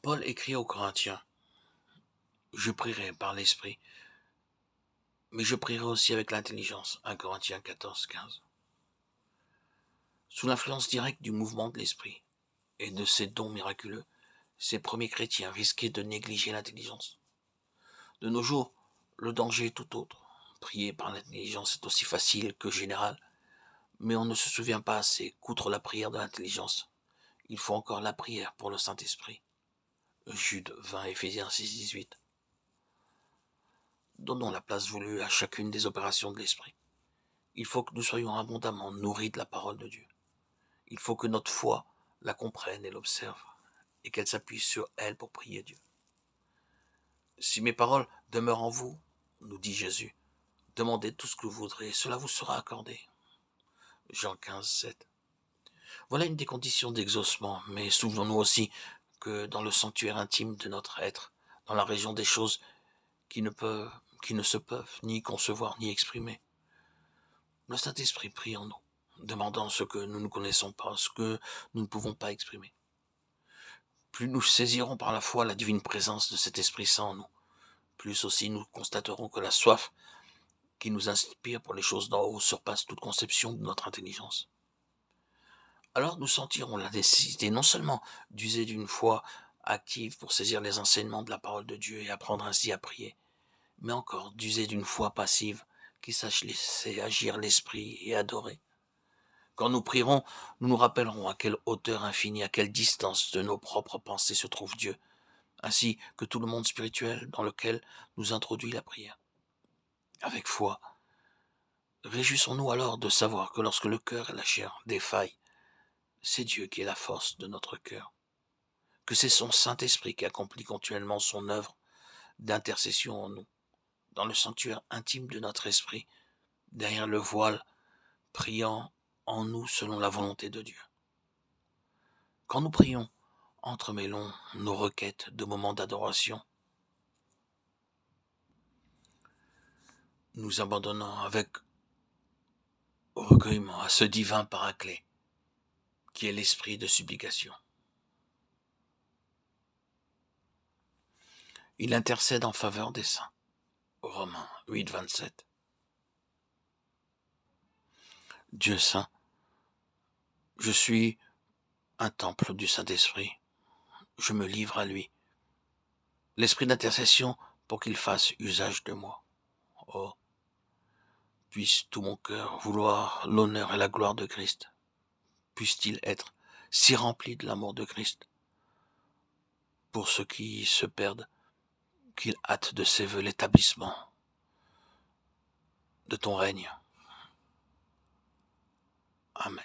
Paul écrit aux Corinthiens, je prierai par l'Esprit, mais je prierai aussi avec l'intelligence. 1 Corinthiens 14, 15. Sous l'influence directe du mouvement de l'Esprit et de ses dons miraculeux, ces premiers chrétiens risquaient de négliger l'intelligence. De nos jours, le danger est tout autre. Prier par l'intelligence est aussi facile que général, mais on ne se souvient pas assez qu'outre la prière de l'intelligence, il faut encore la prière pour le Saint-Esprit. Jude 20, Éphésiens 6, 18. Donnons la place voulue à chacune des opérations de l'Esprit. Il faut que nous soyons abondamment nourris de la parole de Dieu. Il faut que notre foi la comprenne et l'observe, et qu'elle s'appuie sur elle pour prier Dieu. Si mes paroles demeurent en vous, nous dit Jésus, demandez tout ce que vous voudrez, cela vous sera accordé. Jean 15, 7. Voilà une des conditions d'exaucement, mais souvenons-nous aussi que dans le sanctuaire intime de notre être, dans la région des choses qui ne se peuvent ni concevoir ni exprimer, le Saint-Esprit prie en nous, demandant ce que nous ne connaissons pas, ce que nous ne pouvons pas exprimer. Plus nous saisirons par la foi la divine présence de cet Esprit Saint en nous, plus aussi nous constaterons que la soif qui nous inspire pour les choses d'en haut surpasse toute conception de notre intelligence. Alors nous sentirons la nécessité non seulement d'user d'une foi active pour saisir les enseignements de la parole de Dieu et apprendre ainsi à prier, mais encore d'user d'une foi passive qui sache laisser agir l'esprit et adorer. Quand nous prierons, nous nous rappellerons à quelle hauteur infinie, à quelle distance de nos propres pensées se trouve Dieu, ainsi que tout le monde spirituel dans lequel nous introduit la prière. Avec foi, réjouissons-nous alors de savoir que lorsque le cœur et la chair défaillent, c'est Dieu qui est la force de notre cœur, que c'est son Saint-Esprit qui accomplit continuellement son œuvre d'intercession en nous, dans le sanctuaire intime de notre esprit, derrière le voile, priant en nous selon la volonté de Dieu. Quand nous prions, entremêlons nos requêtes de moments d'adoration. Nous abandonnons avec recueillement à ce divin paraclet qui est l'esprit de supplication. Il intercède en faveur des saints. Romains 8, 27. Dieu saint, je suis un temple du Saint-Esprit. Je me livre à lui. L'esprit d'intercession pour qu'il fasse usage de moi. Oh, puisse tout mon cœur vouloir l'honneur et la gloire de Christ. Puisse-t-il être si rempli de l'amour de Christ pour ceux qui se perdent, qu'il hâte de ses vœux l'établissement de ton règne. Amen.